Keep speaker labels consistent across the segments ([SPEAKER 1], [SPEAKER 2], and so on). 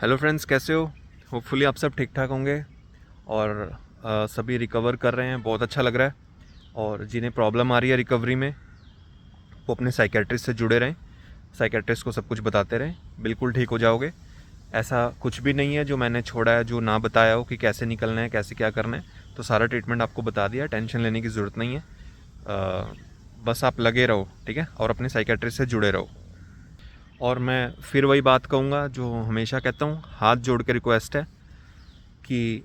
[SPEAKER 1] Hello friends, कैसे हो? Hopefully आप सब ठीक ठाक होंगे और सभी रिकवर कर रहे हैं। बहुत अच्छा लग रहा है। और जिन्हें प्रॉब्लम आ रही है रिकवरी में, वो अपने साइकेट्रिस्ट से जुड़े रहें, साइकेट्रिस्ट को सब कुछ बताते रहें, बिल्कुल ठीक हो जाओगे। ऐसा कुछ भी नहीं है जो मैंने छोड़ा है, जो ना बताया हो कि कैसे निकलना है, कैसे क्या करना है। तो सारा ट्रीटमेंट आपको बता दिया, टेंशन लेने की ज़रूरत नहीं है। बस आप लगे रहो, ठीक है, और अपने साइकेट्रिस्ट से जुड़े रहो। और मैं फिर वही बात कहूँगा जो हमेशा कहता हूँ, हाथ जोड़ के रिक्वेस्ट है कि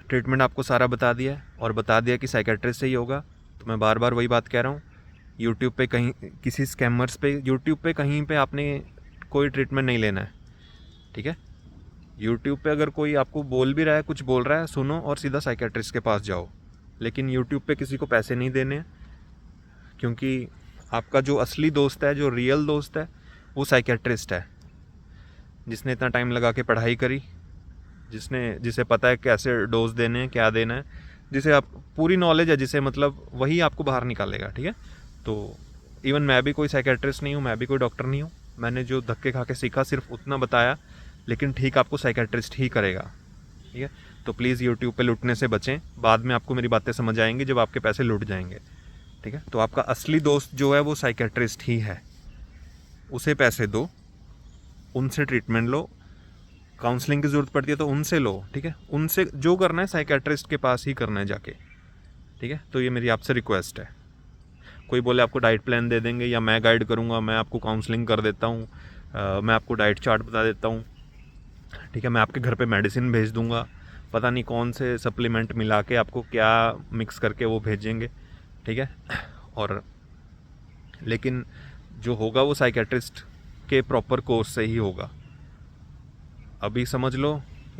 [SPEAKER 1] ट्रीटमेंट आपको सारा बता दिया है और बता दिया कि साइकेट्रिस्ट से ही होगा। तो मैं बार बार वही बात कह रहा हूँ, यूट्यूब पे कहीं किसी स्कैमर्स पे, यूट्यूब पे कहीं पे आपने कोई ट्रीटमेंट नहीं लेना है, ठीक है। यूट्यूब पे अगर कोई आपको बोल भी रहा है, कुछ बोल रहा है, सुनो और सीधा साइकेट्रिस्ट के पास जाओ। लेकिन यूट्यूब पे किसी को पैसे नहीं देने हैं, क्योंकि आपका जो असली दोस्त है, जो रियल दोस्त है, वो साइकेट्रिस्ट है, जिसने इतना टाइम लगा के पढ़ाई करी, जिसे पता है कैसे डोज देने हैं, क्या देना है, जिसे आप पूरी नॉलेज है, जिसे मतलब वही आपको बाहर निकालेगा, ठीक है। तो इवन मैं भी कोई साइकेट्रिस्ट नहीं हूँ, मैं भी कोई डॉक्टर नहीं हूँ। मैंने जो धक्के खा के सीखा सिर्फ उतना बताया, लेकिन ठीक आपको साइकेट्रिस्ट ही करेगा, ठीक है। तो प्लीज़ यूट्यूब पे लुटने से बचें, बाद में आपको मेरी बातें समझ आएंगी जब आपके पैसे लुट जाएंगे, ठीक है। तो आपका असली दोस्त जो है वो साइकेट्रिस्ट ही है, उसे पैसे दो, उनसे ट्रीटमेंट लो। काउंसलिंग की ज़रूरत पड़ती है तो उनसे लो, ठीक है। उनसे जो करना है साइकेट्रिस्ट के पास ही करना है जाके, ठीक है। तो ये मेरी आपसे रिक्वेस्ट है। कोई बोले आपको डाइट प्लान दे देंगे या मैं गाइड करूँगा, मैं आपको काउंसलिंग कर देता हूँ, मैं आपको डाइट चार्ट बता देता हूँ, ठीक है, मैं आपके घर पे मेडिसिन भेज दूँगा, पता नहीं कौन से सप्लीमेंट मिला के आपको क्या मिक्स करके वो भेजेंगे, ठीक है। और लेकिन जो होगा वो साइकेट्रिस्ट के प्रॉपर कोर्स से ही होगा। अभी समझ लो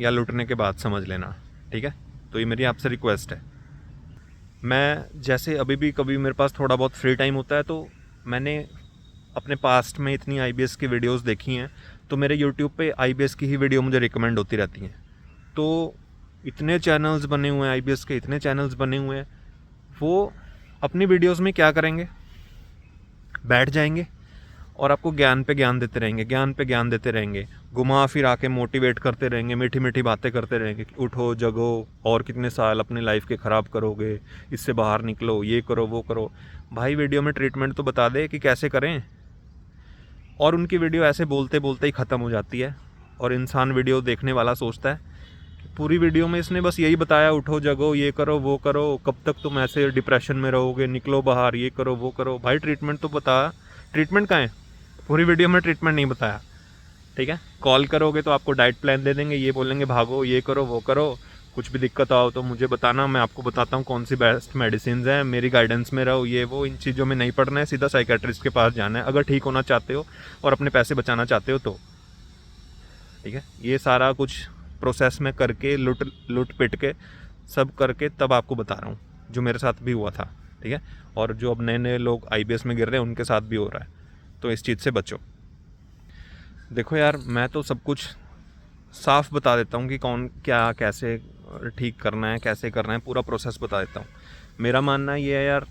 [SPEAKER 1] या लुटने के बाद समझ लेना, ठीक है। तो ये मेरी आपसे रिक्वेस्ट है। मैं जैसे अभी भी कभी मेरे पास थोड़ा बहुत फ्री टाइम होता है, तो मैंने अपने पास्ट में इतनी आईबीएस की वीडियोस देखी हैं, तो मेरे यूट्यूब पे आईबीएस की ही वीडियो मुझे रिकमेंड होती रहती हैं। तो इतने चैनल्स बने हुए हैं आईबीएस के, इतने चैनल्स बने हुए हैं, वो अपनी वीडियोस में क्या करेंगे, बैठ जाएंगे और आपको ज्ञान पे ज्ञान देते रहेंगे, ज्ञान पे ज्ञान देते रहेंगे, घुमा फिर आके मोटिवेट करते रहेंगे, मीठी मीठी बातें करते रहेंगे कि उठो जगो, और कितने साल अपनी लाइफ के ख़राब करोगे, इससे बाहर निकलो, ये करो वो करो। भाई वीडियो में ट्रीटमेंट तो बता दे कि कैसे करें। और उनकी वीडियो ऐसे बोलते बोलते ही ख़त्म हो जाती है, और इंसान वीडियो देखने वाला सोचता है कि पूरी वीडियो में इसने बस यही बताया, उठो जगो, ये करो वो करो, कब तक तुम ऐसे डिप्रेशन में रहोगे, निकलो बाहर, ये करो वो करो। भाई ट्रीटमेंट तो बता, ट्रीटमेंट कहाँ है? पूरी वीडियो में ट्रीटमेंट नहीं बताया, ठीक है। कॉल करोगे तो आपको डाइट प्लान दे देंगे, ये बोलेंगे भागो, ये करो वो करो, कुछ भी दिक्कत आओ तो मुझे बताना, मैं आपको बताता हूँ कौन सी बेस्ट मेडिसिन हैं, मेरी गाइडेंस में रहो, ये वो। इन चीज़ों में नहीं पड़ना है, सीधा साइकेट्रिस्ट के पास जाना है अगर ठीक होना चाहते हो और अपने पैसे बचाना चाहते हो तो, ठीक है। ये सारा कुछ प्रोसेस में करके, लुट पिट के सब करके तब आपको बता रहा हूँ, जो मेरे साथ भी हुआ था, ठीक है। और जो अब नए नए लोग आईबीएस में गिर रहे हैं उनके साथ भी हो रहा है, तो इस चीज़ से बचो। देखो यार, मैं तो सब कुछ साफ बता देता हूँ कि कौन क्या कैसे ठीक करना है, कैसे करना है, पूरा प्रोसेस बता देता हूँ। मेरा मानना ये है यार,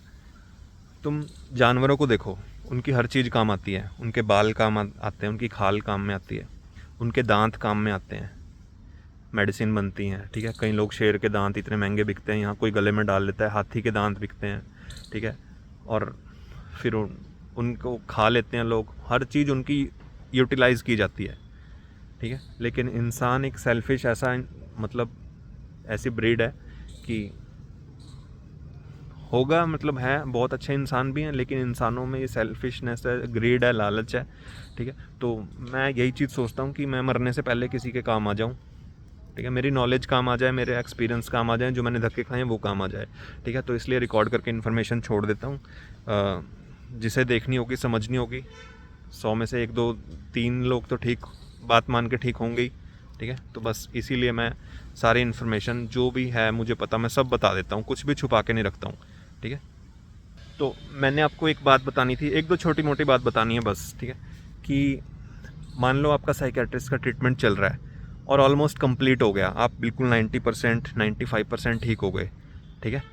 [SPEAKER 1] तुम जानवरों को देखो, उनकी हर चीज़ काम आती है, उनके बाल काम आते हैं, उनकी खाल काम में आती है, उनके दांत काम में आते हैं, मेडिसिन बनती हैं, ठीक है। कई लोग शेर के दांत इतने महंगे बिकते हैं, यहाँ कोई गले में डाल लेता है, हाथी के दांत बिकते हैं, ठीक है। और फिर उनको खा लेते हैं लोग, हर चीज़ उनकी यूटिलाइज़ की जाती है, ठीक है। लेकिन इंसान एक सेल्फिश ऐसा, मतलब ऐसी ब्रीड है कि होगा, मतलब है, बहुत अच्छे इंसान भी हैं, लेकिन इंसानों में ये सेल्फिशनेस है, ग्रीड है, लालच है, ठीक है। तो मैं यही चीज़ सोचता हूँ कि मैं मरने से पहले किसी के काम आ जाऊँ, ठीक है, मेरी नॉलेज काम आ जाए, मेरे एक्सपीरियंस काम आ जाए, जो मैंने धक्के खाए हैं वो काम आ जाए, ठीक है। तो इसलिए रिकॉर्ड करके इन्फॉर्मेशन छोड़ देता हूँ। जिसे देखनी होगी, समझनी होगी, 100 में से 1 2 3 लोग तो ठीक बात मान के ठीक होंगे ही, ठीक है। तो बस इसीलिए मैं सारी इन्फॉर्मेशन जो भी है मुझे पता, मैं सब बता देता हूँ, कुछ भी छुपा के नहीं रखता हूँ, ठीक है। तो मैंने आपको एक बात बतानी थी, 1 2 छोटी मोटी बात बतानी है बस, ठीक है। कि मान लो आपका साइकेट्रिस्ट का ट्रीटमेंट चल रहा है और ऑलमोस्ट कंप्लीट हो गया, आप बिल्कुल 90% 95% ठीक हो गए, ठीक है।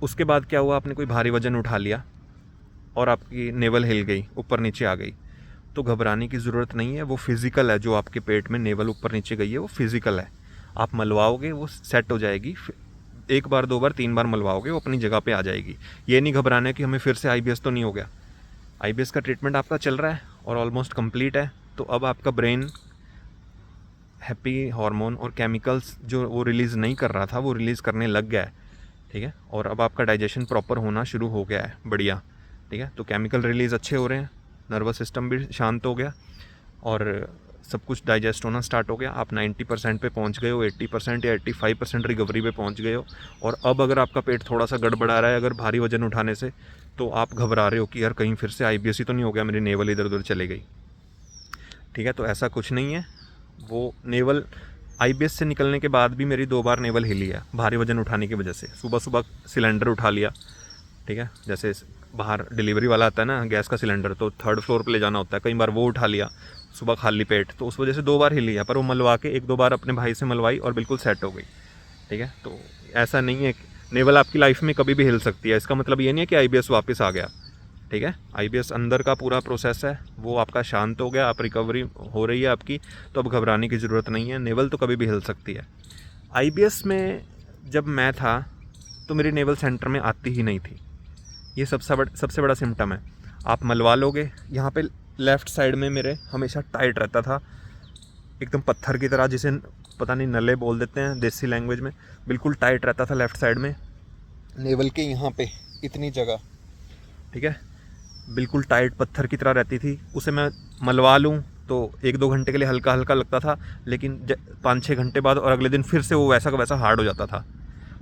[SPEAKER 1] उसके बाद क्या हुआ, आपने कोई भारी वजन उठा लिया और आपकी नेवल हिल गई, ऊपर नीचे आ गई, तो घबराने की ज़रूरत नहीं है। वो फिज़िकल है, जो आपके पेट में नेवल ऊपर नीचे गई है वो फिज़िकल है। आप मलवाओगे वो सेट हो जाएगी, 1 बार 2 बार 3 बार मलवाओगे वो अपनी जगह पे आ जाएगी। ये नहीं घबराना है कि हमें फिर से IBS तो नहीं हो गया। IBS का ट्रीटमेंट आपका चल रहा है और ऑलमोस्ट कंप्लीट है। तो अब आपका ब्रेन हैप्पी हार्मोन और केमिकल्स जो वो रिलीज़ नहीं कर रहा था वो रिलीज़ करने लग गया है, ठीक है। और अब आपका डाइजेशन प्रॉपर होना शुरू हो गया है, बढ़िया, ठीक है। तो केमिकल रिलीज़ अच्छे हो रहे हैं, नर्वस सिस्टम भी शांत हो गया और सब कुछ डाइजेस्ट होना स्टार्ट हो गया। आप 90% पे पहुंच गए हो, 80% या 85% रिकवरी पे पहुंच गए हो। और अब अगर आपका पेट थोड़ा सा गड़बड़ा रहा है अगर भारी वजन उठाने से, तो आप घबरा रहे हो कि यार कहीं फिर से IBS ही तो नहीं हो गया, मेरी नेवल इधर उधर चली गई, ठीक है। तो ऐसा कुछ नहीं है। वो नेवल IBS से निकलने के बाद भी मेरी 2 बार नेवल हिली है भारी वजन उठाने की वजह से। सुबह सुबह सिलेंडर उठा लिया, ठीक है, जैसे बाहर डिलीवरी वाला आता है ना गैस का सिलेंडर, तो 3rd फ्लोर पे ले जाना होता है, कई बार वो उठा लिया सुबह खाली पेट, तो उस वजह से 2 बार हिली है। पर वो मलवा के 1-2 बार अपने भाई से मलवाई और बिल्कुल सेट हो गई, ठीक है। तो ऐसा नहीं है, नेवल आपकी लाइफ में कभी भी हिल सकती है। इसका मतलब ये नहीं है कि IBS वापस आ गया, ठीक है। IBS अंदर का पूरा प्रोसेस है, वो आपका शांत हो गया, आप रिकवरी हो रही है आपकी, तो अब घबराने की ज़रूरत नहीं है। नेवल तो कभी भी हिल सकती है। IBS में जब मैं था तो मेरी नेवल सेंटर में आती ही नहीं थी, ये सबसे बड़ा सिम्टम है। आप मलवा लोगे, यहाँ पे लेफ़्ट साइड में मेरे हमेशा टाइट रहता था, एकदम पत्थर की तरह, जिसे पता नहीं नले बोल देते हैं देसी लैंग्वेज में, बिल्कुल टाइट रहता था लेफ़्ट साइड में, नेवल के यहाँ पे इतनी जगह, ठीक है, बिल्कुल टाइट पत्थर की तरह रहती थी। उसे मैं मलवा लूँ तो 1-2 घंटे के लिए हल्का हल्का लगता था, लेकिन 5-6 घंटे बाद और अगले दिन फिर से वो वैसा का वैसा हार्ड हो जाता था।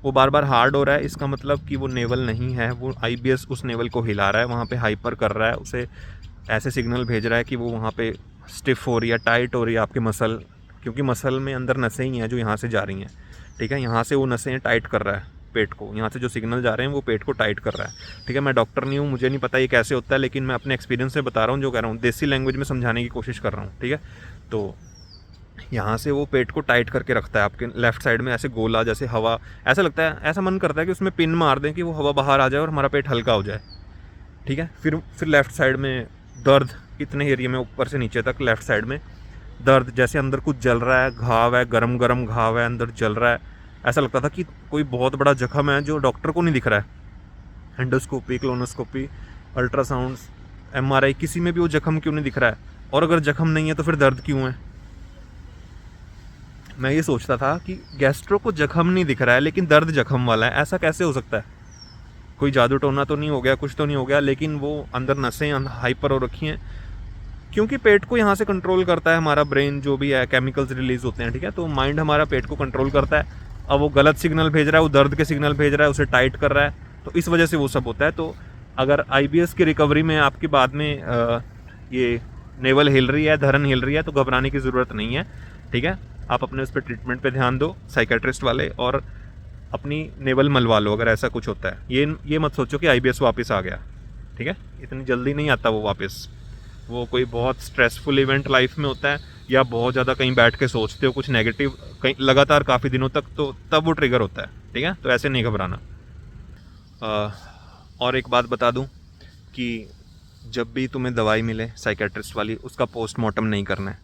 [SPEAKER 1] वो बार बार हार्ड हो रहा है, इसका मतलब कि वो नेवल नहीं है, वो IBS उस नेवल को हिला रहा है, वहाँ पे हाइपर कर रहा है, उसे ऐसे सिग्नल भेज रहा है कि वो वहाँ पे स्टिफ हो रही है, टाइट हो रही है आपके मसल, क्योंकि मसल में अंदर नसें ही हैं जो यहाँ से जा रही हैं, ठीक है। यहाँ से वो नसें टाइट कर रहा है पेट को, यहाँ से जो सिग्नल जा रहे हैं वो पेट को टाइट कर रहा है, ठीक है। मैं डॉक्टर नहीं हूँ, मुझे नहीं पता ये कैसे होता है, लेकिन मैं अपने एक्सपीरियंस से बता रहा हूँ, जो कह रहा हूँ देसी लैंग्वेज में समझाने की कोशिश कर रहा हूँ, ठीक है। तो यहाँ से वो पेट को टाइट करके रखता है आपके लेफ़्ट साइड में, ऐसे गोला, जैसे हवा, ऐसा लगता है, ऐसा मन करता है कि उसमें पिन मार दें कि वो हवा बाहर आ जाए और हमारा पेट हल्का हो जाए, ठीक है। फिर लेफ़्ट साइड में दर्द, इतने एरिया में ऊपर से नीचे तक लेफ़्ट साइड में दर्द, जैसे अंदर कुछ जल रहा है, घाव है, गरम गरम घाव है, अंदर जल रहा है। ऐसा लगता था कि कोई बहुत बड़ा जख्म है जो डॉक्टर को नहीं दिख रहा है। एंडोस्कोपी, क्लोनोस्कोपी, अल्ट्रासाउंड, MRI, किसी में भी वो जख्म क्यों नहीं दिख रहा है, और अगर जख्म नहीं है तो फिर दर्द क्यों है। मैं ये सोचता था कि गैस्ट्रो को जख्म नहीं दिख रहा है लेकिन दर्द जख्म वाला है, ऐसा कैसे हो सकता है, कोई जादू टोना तो नहीं हो गया, कुछ तो नहीं हो गया। लेकिन वो अंदर नसें हाइपर हो रखी हैं, क्योंकि पेट को यहाँ से कंट्रोल करता है हमारा ब्रेन, जो भी है केमिकल्स रिलीज होते हैं, ठीक है। तो माइंड हमारा पेट को कंट्रोल करता है, अब वो गलत सिग्नल भेज रहा है, वो दर्द के सिग्नल भेज रहा है, उसे टाइट कर रहा है, तो इस वजह से वो सब होता है। तो अगर IBS की रिकवरी में आपकी बाद में ये नेवल हिल रही है, धरन हिल रही है, तो घबराने की ज़रूरत नहीं है, ठीक है। आप अपने उस पर ट्रीटमेंट पे ध्यान दो साइकेट्रिस्ट वाले, और अपनी नेवल मलवा लो अगर ऐसा कुछ होता है। ये मत सोचो कि IBS वापस आ गया, ठीक है, इतनी जल्दी नहीं आता वो वापस। वो कोई बहुत स्ट्रेसफुल इवेंट लाइफ में होता है, या बहुत ज़्यादा कहीं बैठ के सोचते हो कुछ नेगेटिव कहीं लगातार काफ़ी दिनों तक, तो तब वो ट्रिगर होता है, ठीक है। तो ऐसे नहीं घबराना। और एक बात बता दूं कि जब भी तुम्हें दवाई मिले साइकेट्रिस्ट वाली, उसका पोस्टमार्टम नहीं करना है,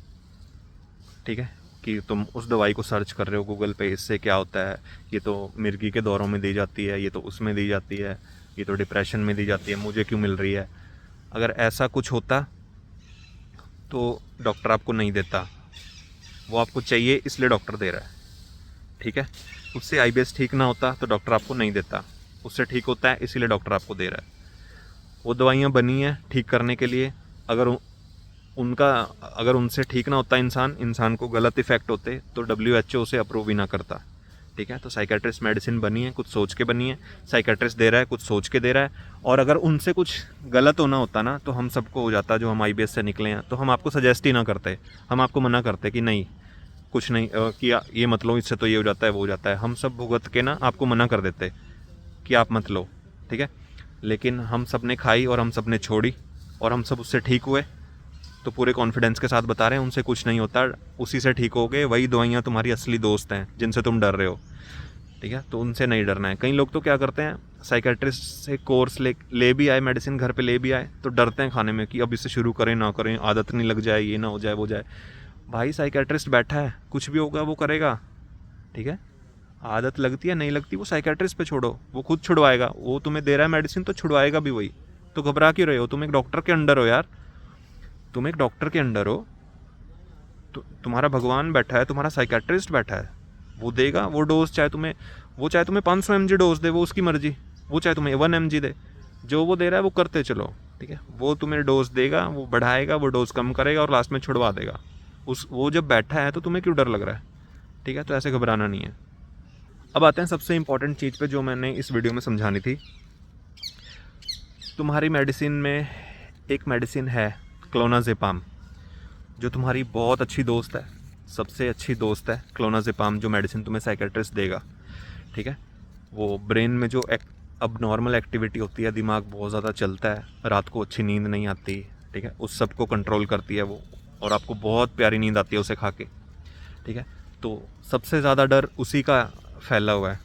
[SPEAKER 1] ठीक है। कि तुम उस दवाई को सर्च कर रहे हो गूगल पे, इससे क्या होता है, ये तो मिर्गी के दौरों में दी जाती है, ये तो उसमें दी जाती है, ये तो डिप्रेशन में दी जाती है, मुझे क्यों मिल रही है। अगर ऐसा कुछ होता तो डॉक्टर आपको नहीं देता, वो आपको चाहिए इसलिए डॉक्टर दे रहा है, ठीक है। उससे IBS ठीक ना होता तो डॉक्टर आपको नहीं देता, उससे ठीक होता है इसीलिए डॉक्टर आपको दे रहा है। वो दवाइयाँ बनी हैं ठीक करने के लिए, अगर उनसे ठीक ना होता इंसान को गलत इफेक्ट होते तो WHO उसे अप्रूव ही ना करता, ठीक है। तो साइकेट्रिस्ट मेडिसिन बनी है, कुछ सोच के बनी है, साइकेट्रिस्ट दे रहा है, कुछ सोच के दे रहा है। और अगर उनसे कुछ गलत होना होता ना तो हम सबको हो जाता, जो हम IBS से निकले हैं, तो हम आपको सजेस्ट ही ना करते, हम आपको मना करते कि नहीं कुछ नहीं, कि ये मत लो, इससे तो ये हो जाता है वो हो जाता है, हम सब भुगत के ना आपको मना कर देते कि आप मत लो, ठीक है। लेकिन हम सब ने खाई और हम सब ने छोड़ी और हम सब उससे ठीक हुए, तो पूरे कॉन्फिडेंस के साथ बता रहे हैं उनसे कुछ नहीं होता, उसी से ठीक हो गए। वही दवाइयाँ तुम्हारी असली दोस्त हैं जिनसे तुम डर रहे हो। ठीक है। तो उनसे नहीं डरना है। कई लोग तो क्या करते हैं, साइकेट्रिस्ट से कोर्स ले भी आए, मेडिसिन घर पे ले भी आए, तो डरते हैं खाने में कि अब इसे शुरू करें ना करें, आदत नहीं लग जाए, ये ना हो जाए वो जाए। भाई साइकेट्रिस्ट बैठा है, कुछ भी होगा वो करेगा, ठीक है। आदत लगती है नहीं लगती वो साइकेट्रिस्ट पे छोड़ो, वो खुद छुड़वाएगा। वो तुम्हें दे रहा है मेडिसिन तो छुड़वाएगा भी वही। तो घबरा क्यों रहे हो? तुम एक डॉक्टर के अंडर हो यार, तुम एक डॉक्टर के अंडर हो। तो तुम्हारा भगवान बैठा है, तुम्हारा साइकेट्रिस्ट बैठा है, वो देगा वो डोज। चाहे तुम्हें 500 mg डोज दे, वो उसकी मर्जी। वो चाहे तुम्हें 1 mg दे, जो वो दे रहा है वो करते चलो, ठीक है। वो तुम्हें डोज देगा, वो बढ़ाएगा, वो डोज कम करेगा और लास्ट में छुड़वा देगा। वो जब बैठा है तो तुम्हें क्यों डर लग रहा है, ठीक है। तो ऐसे घबराना नहीं है। अब आते हैं सबसे इम्पॉर्टेंट चीज़ पे जो मैंने इस वीडियो में समझानी थी। तुम्हारी मेडिसिन में एक मेडिसिन है क्लोनाज़ेपाम, जो तुम्हारी बहुत अच्छी दोस्त है, सबसे अच्छी दोस्त है क्लोनाज़ेपाम, जो मेडिसिन तुम्हें साइकेट्रिस्ट देगा, ठीक है। वो ब्रेन में जो अब नॉर्मल एक्टिविटी होती है, दिमाग बहुत ज़्यादा चलता है, रात को अच्छी नींद नहीं आती, ठीक है, उस सब को कंट्रोल करती है वो, और आपको बहुत प्यारी नींद आती है उसे खा के, ठीक है। तो सबसे ज़्यादा डर उसी का फैला हुआ है।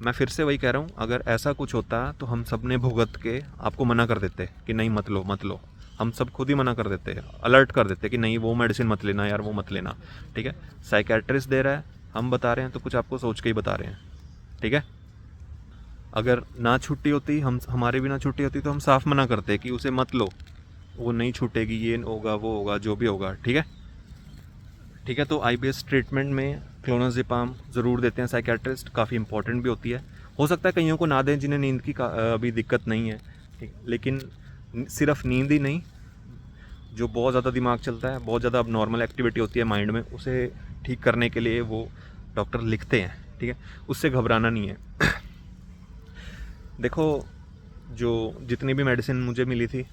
[SPEAKER 1] मैं फिर से वही कह रहा हूँ, अगर ऐसा कुछ होता तो हम सब ने भुगत के आपको मना कर देते कि नहीं मत लो मत लो। हम सब खुद ही मना कर देते, अलर्ट कर देते कि नहीं वो मेडिसिन मत लेना यार, वो मत लेना, ठीक है। साइकेट्रिस्ट दे रहा है, हम बता रहे हैं, तो कुछ आपको सोच के ही बता रहे हैं, ठीक है। अगर ना छुट्टी होती, हमारी भी ना छुट्टी होती, तो हम साफ मना करते कि उसे मत लो, वो नहीं छूटेगी, ये होगा वो होगा जो भी होगा, ठीक है। ठीक है। तो IBS ट्रीटमेंट में क्लोनाज़ेपाम ज़रूर देते हैं साइकेट्रिस्ट, काफ़ी इंपॉर्टेंट भी होती है। हो सकता है कईयों को ना दें जिन्हें नींद की अभी दिक्कत नहीं है, ठीक। लेकिन सिर्फ नींद ही नहीं, जो बहुत ज़्यादा दिमाग चलता है, बहुत ज़्यादा अब नॉर्मल एक्टिविटी होती है माइंड में, उसे ठीक करने के लिए वो डॉक्टर लिखते हैं, ठीक है। उससे घबराना नहीं है। देखो, जो जितनी भी मेडिसिन मुझे मिली थी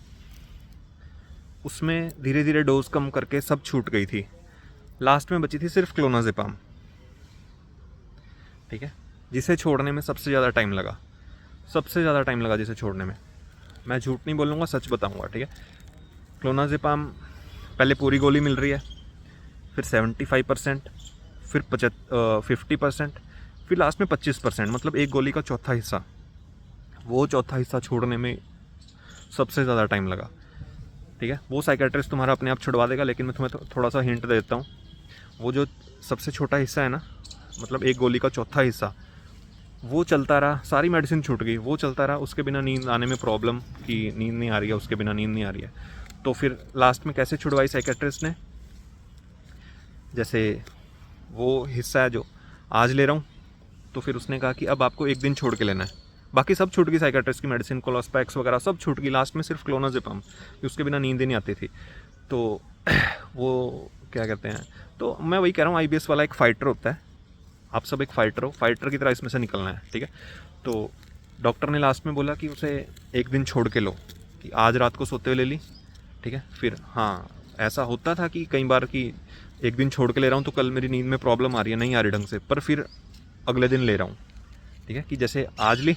[SPEAKER 1] उसमें धीरे धीरे डोज कम करके सब छूट गई थी। लास्ट में बची थी सिर्फ क्लोनाज़ेपाम, ठीक है, जिसे छोड़ने में सबसे ज़्यादा टाइम लगा, सबसे ज़्यादा टाइम लगा जिसे छोड़ने में। मैं झूठ नहीं बोलूँगा, सच बताऊँगा, ठीक है। क्लोनाज़ेपाम पहले पूरी गोली मिल रही है, फिर 75%, फिर 50%, फिर लास्ट में 25%, मतलब एक गोली का चौथा हिस्सा। वो चौथा हिस्सा छोड़ने में सबसे ज़्यादा टाइम लगा, ठीक है। वो साइकेट्रिस्ट तुम्हारा अपने आप छुड़वा देगा, लेकिन मैं तुम्हें थोड़ा सा हिंट दे देता हूँ। वो जो सबसे छोटा हिस्सा है ना, मतलब एक गोली का चौथा हिस्सा, वो चलता रहा, सारी मेडिसिन छूट गई, वो चलता रहा, उसके बिना नींद आने में प्रॉब्लम, कि नींद नहीं आ रही है, उसके बिना नींद नहीं आ रही है। तो फिर लास्ट में कैसे छुड़वाई साइकेट्रिस्ट ने? जैसे वो हिस्सा है जो आज ले रहा हूँ, तो फिर उसने कहा कि अब आपको एक दिन छोड़ के लेना है। बाकी सब छूट गई, साइकेट्रिस्ट की मेडिसिन, कोलोस्पैक्स वगैरह सब छूट गई, लास्ट में सिर्फ क्लोनाज़ेपाम, उसके बिना नींद ही नहीं आती थी। तो वो क्या कहते हैं, तो मैं वही कह रहा हूँ, IBS वाला एक फाइटर होता है, आप सब एक फाइटर हो, फाइटर की तरह इसमें से निकलना है, ठीक है। तो डॉक्टर ने लास्ट में बोला कि उसे एक दिन छोड़ के लो, कि आज रात को सोते हुए ले ली, ठीक है। फिर हाँ, ऐसा होता था कि कई बार कि एक दिन छोड़ के ले रहा हूँ तो कल मेरी नींद में प्रॉब्लम आ रही है, नहीं आ रही ढंग से, पर फिर अगले दिन ले रहा हूँ, ठीक है। कि जैसे आज ली,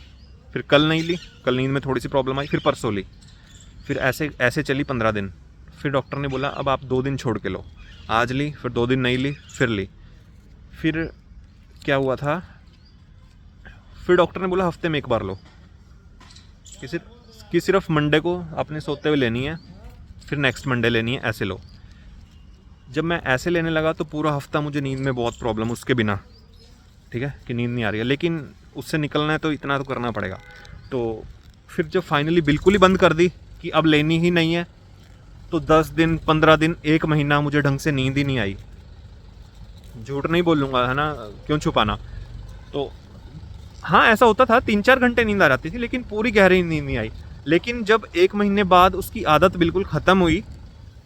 [SPEAKER 1] फिर कल नहीं ली, कल नींद में थोड़ी सी प्रॉब्लम आई, फिर परसों ली, फिर ऐसे चली 15 दिन। फिर डॉक्टर ने बोला अब आप 2 दिन छोड़ के लो, आज ली, फिर 2 दिन नहीं ली, फिर ली। फिर क्या हुआ था, फिर डॉक्टर ने बोला हफ्ते में एक बार लो, कि सिर्फ मंडे को आपने सोते हुए लेनी है, फिर नेक्स्ट मंडे लेनी है, ऐसे लो। जब मैं ऐसे लेने लगा तो पूरा हफ्ता मुझे नींद में बहुत प्रॉब्लम, उसके बिना, ठीक है, कि नींद नहीं आ रही है, लेकिन उससे निकलना है तो इतना तो करना पड़ेगा। तो फिर जब फाइनली बिल्कुल ही बंद कर दी कि अब लेनी ही नहीं है, तो 10 दिन, 15 दिन, 1 महीना मुझे ढंग से नींद ही नहीं आई। झूठ नहीं बोलूँगा, है ना, क्यों छुपाना। तो हाँ, ऐसा होता था, 3-4 घंटे नींद आ जाती थी, लेकिन पूरी गहरी नींद नहीं आई। लेकिन जब 1 महीने बाद उसकी आदत बिल्कुल ख़त्म हुई,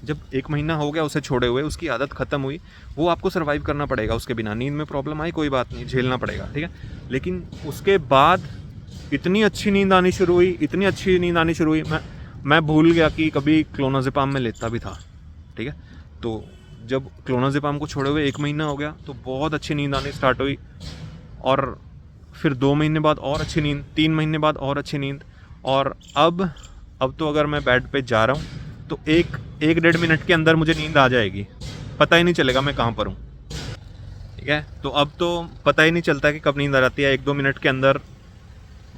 [SPEAKER 1] जब 1 महीना हो गया उसे छोड़े हुए, उसकी आदत ख़त्म हुई, वो आपको सर्वाइव करना पड़ेगा उसके बिना। नींद में प्रॉब्लम आई, कोई बात नहीं, झेलना पड़ेगा, ठीक है। लेकिन उसके बाद इतनी अच्छी नींद आनी शुरू हुई, इतनी अच्छी नींद आनी शुरू हुई, मैं भूल गया कि कभी क्लोनाज़ेपाम में लेता भी था, ठीक है। तो जब क्लोनाज़ेपाम को छोड़े हुए 1 महीना हो गया तो बहुत अच्छी नींद आनी स्टार्ट हुई, और फिर 2 महीने बाद और अच्छी नींद, 3 महीने बाद और अच्छी नींद, और अब तो अगर मैं बेड पे जा रहा हूँ तो 1-1.5 मिनट के अंदर मुझे नींद आ जाएगी, पता ही नहीं चलेगा मैं कहाँ पर हूँ। ठीक है। तो अब तो पता ही नहीं चलता कि कब नींद आ जाती है, 1-2 मिनट के अंदर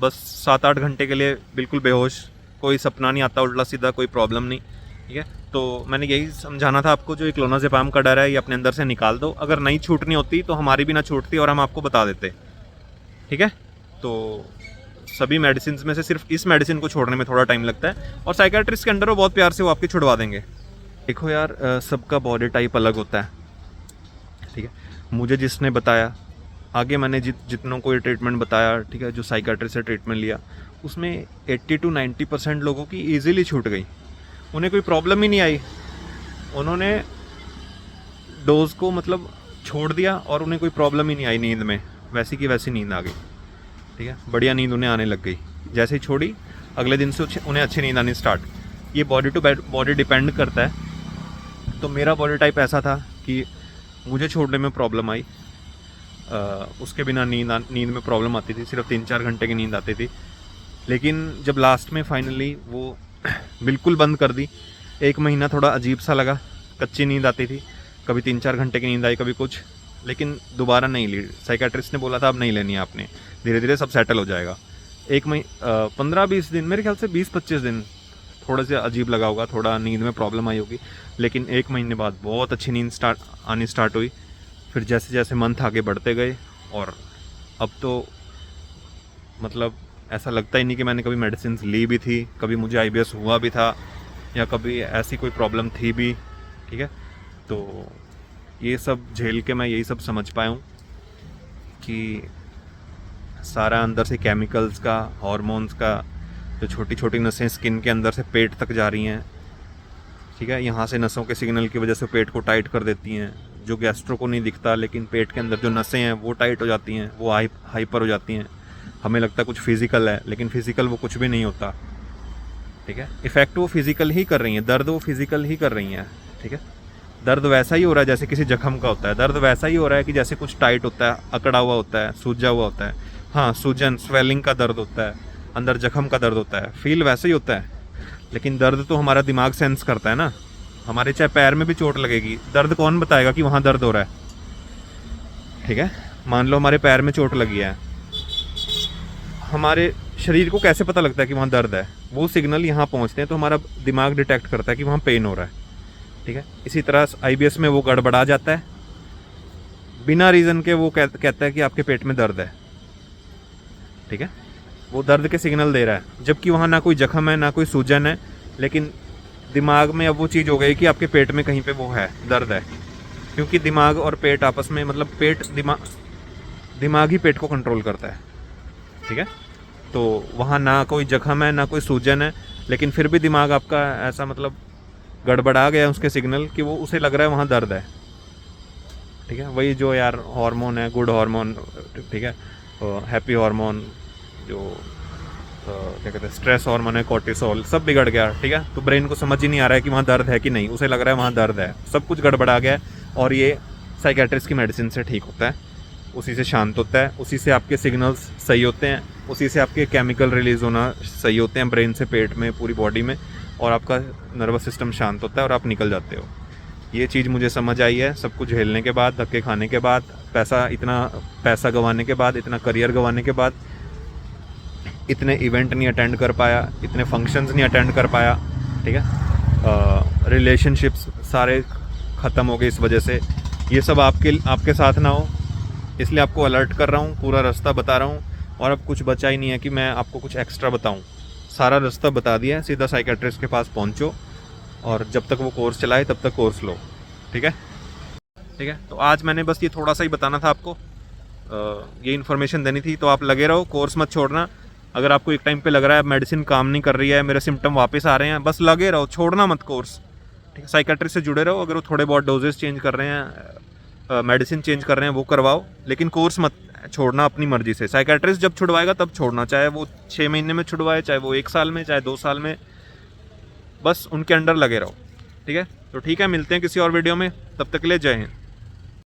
[SPEAKER 1] बस 7-8 घंटे के लिए बिल्कुल बेहोश, कोई सपना नहीं आता उल्टा सीधा, कोई प्रॉब्लम नहीं। ठीक है, तो मैंने यही समझाना था आपको, जो एक क्लोनाज़ेपाम का डर है ये अपने अंदर से निकाल दो। अगर नहीं छूटनी होती तो हमारी भी ना छूटती और हम आपको बता देते। ठीक है, तो सभी मेडिसिन में से सिर्फ इस मेडिसिन को छोड़ने में थोड़ा टाइम लगता है, और साइकेट्रिस्ट के अंडर वो बहुत प्यार से वो आपकी छुड़वा देंगे। देखो यार, सबका बॉडी टाइप अलग होता है। ठीक है, मुझे जिसने बताया, आगे मैंने जितनों को ये ट्रीटमेंट बताया, ठीक है, जो साइकेट्रिस्ट से ट्रीटमेंट लिया, उसमें 80 to 90% लोगों की ईजिली छूट गई, उन्हें कोई प्रॉब्लम ही नहीं आई। उन्होंने डोज को मतलब छोड़ दिया और उन्हें कोई प्रॉब्लम ही नहीं आई, नींद में वैसी की वैसी नींद आ गई। ठीक है, बढ़िया नींद उन्हें आने लग गई। जैसे ही छोड़ी अगले दिन से उन्हें अच्छी नींद आनी स्टार्ट। ये बॉडी टू बॉडी डिपेंड करता है। तो मेरा बॉडी टाइप ऐसा था कि मुझे छोड़ने में प्रॉब्लम आई, उसके बिना नींद में प्रॉब्लम आती थी, सिर्फ 3-4 घंटे की नींद आती थी। लेकिन जब लास्ट में फाइनली वो बिल्कुल बंद कर दी, 1 महीना थोड़ा अजीब सा लगा, कच्ची नींद आती थी, कभी 3-4 घंटे की नींद आई, कभी कुछ, लेकिन दोबारा नहीं ली। साइकेट्रिस्ट ने बोला था अब नहीं लेनी है आपने, धीरे धीरे सब सेटल हो जाएगा। 15-20 दिन, मेरे ख्याल से 20-25 दिन थोड़ा सा अजीब लगा होगा, थोड़ा नींद में प्रॉब्लम आई होगी, लेकिन 1 महीने बाद बहुत अच्छी नींद आनी स्टार्ट हुई। फिर जैसे जैसे मंथ आगे बढ़ते गए, और अब तो मतलब ऐसा लगता ही नहीं कि मैंने कभी मेडिसिन ली भी थी, कभी मुझे IBS हुआ भी था, या कभी ऐसी कोई प्रॉब्लम थी भी। ठीक है, तो ये सब झेल के मैं यही सब समझ पाया हूँ कि सारा अंदर से केमिकल्स का, हार्मोन्स का, जो छोटी छोटी नसें स्किन के अंदर से पेट तक जा रही हैं, ठीक है, यहाँ से नसों के सिग्नल की वजह से पेट को टाइट कर देती हैं, जो गैस्ट्रो को नहीं दिखता, लेकिन पेट के अंदर जो नसें हैं वो टाइट हो जाती हैं, वो हाइपर हो जाती हैं। हमें लगता है कुछ फिजिकल है, लेकिन फिजिकल वो कुछ भी नहीं होता। ठीक है, इफेक्ट वो फिजिकल ही कर रही हैं, दर्द वो फिजिकल ही कर रही हैं। ठीक है, दर्द वैसा ही हो रहा है जैसे किसी जख्म का होता है, दर्द वैसा ही हो रहा है कि जैसे कुछ टाइट होता है, अकड़ा हुआ होता है, सूजा हुआ होता है। हाँ, सूजन, स्वेलिंग का दर्द होता है, अंदर जख्म का दर्द होता है, फील वैसे ही होता है। लेकिन दर्द तो हमारा दिमाग सेंस करता है ना। हमारे चाहे पैर में भी चोट लगेगी, दर्द कौन बताएगा कि वहाँ दर्द हो रहा है। ठीक है, मान लो हमारे पैर में चोट लगी है, हमारे शरीर को कैसे पता लगता है कि वहाँ दर्द है? वो सिग्नल यहाँ पहुँचते हैं तो हमारा दिमाग डिटेक्ट करता है कि वहाँ पेन हो रहा है। ठीक है, इसी तरह IBS में वो गड़बड़ा जाता है, बिना रीज़न के वो कहता है कि आपके पेट में दर्द है। ठीक है, वो दर्द के सिग्नल दे रहा है, जबकि वहाँ ना कोई जख्म है, ना कोई सूजन है, लेकिन दिमाग में अब वो चीज़ हो गई कि आपके पेट में कहीं पे वो है, दर्द है। क्योंकि दिमाग और पेट आपस में, मतलब दिमाग ही पेट को कंट्रोल करता है। ठीक है, तो वहाँ ना कोई जख्म है, ना कोई सूजन है, लेकिन फिर भी दिमाग आपका ऐसा मतलब गड़बड़ा गया उसके सिग्नल कि वो उसे लग रहा है वहाँ दर्द है। ठीक है, वही जो यार हार्मोन है, गुड हार्मोन, ठीक है, हैप्पी हार्मोन, जो क्या कहते हैं, स्ट्रेस हार्मोन है, कोर्टिसोल, सब बिगड़ गया। ठीक है, तो ब्रेन को समझ ही नहीं आ रहा है कि वहाँ दर्द है कि नहीं, उसे लग रहा है वहाँ दर्द है, सब कुछ गड़बड़ा गया है। और ये साइकेट्रिस्ट की मेडिसिन से ठीक होता है, उसी से शांत होता है, उसी से आपके सिग्नल्स सही होते हैं, उसी से आपके केमिकल रिलीज़ होना सही होते हैं ब्रेन से, पेट में, पूरी बॉडी में, और आपका नर्वस सिस्टम शांत होता है और आप निकल जाते हो। ये चीज़ मुझे समझ आई है, सब कुछ झेलने के बाद, धक्के खाने के बाद, इतना पैसा गंवाने के बाद, इतना करियर गंवाने के बाद, इतने इवेंट नहीं अटेंड कर पाया, इतने फंक्शंस नहीं अटेंड कर पाया। ठीक है, रिलेशनशिप्स सारे ख़त्म हो गए इस वजह से। ये सब आपके साथ ना हो, इसलिए आपको अलर्ट कर रहा हूँ, पूरा रास्ता बता रहा हूँ, और अब कुछ बचा ही नहीं है कि मैं आपको कुछ एक्स्ट्रा बताऊँ। सारा रास्ता बता दिया है, सीधा साइकेट्रिस्ट के पास पहुँचो, और जब तक वो कोर्स चलाए तब तक कोर्स लो। ठीक है, ठीक है, तो आज मैंने बस ये थोड़ा सा ही बताना था आपको, ये इन्फॉर्मेशन देनी थी। तो आप लगे रहो, कोर्स मत छोड़ना। अगर आपको एक टाइम पे लग रहा है मेडिसिन काम नहीं कर रही है, मेरे सिम्टम वापस आ रहे हैं, बस लगे रहो, छोड़ना मत कोर्स। ठीक है, साइकेट्रिस्ट से जुड़े रहो। अगर वो थोड़े बहुत डोजेस चेंज कर रहे हैं, मेडिसिन चेंज कर रहे हैं, वो करवाओ, लेकिन कोर्स मत छोड़ना अपनी मर्जी से। साइकेट्रिस्ट जब छुड़वाएगा तब छोड़ना, चाहे वो 6 महीने में छुड़वाए, चाहे वो 1 साल में, चाहे 2 साल में, बस उनके अंडर लगे रहो। ठीक है, तो ठीक है, मिलते हैं किसी और वीडियो में, तब तक के लिए जय हिंद।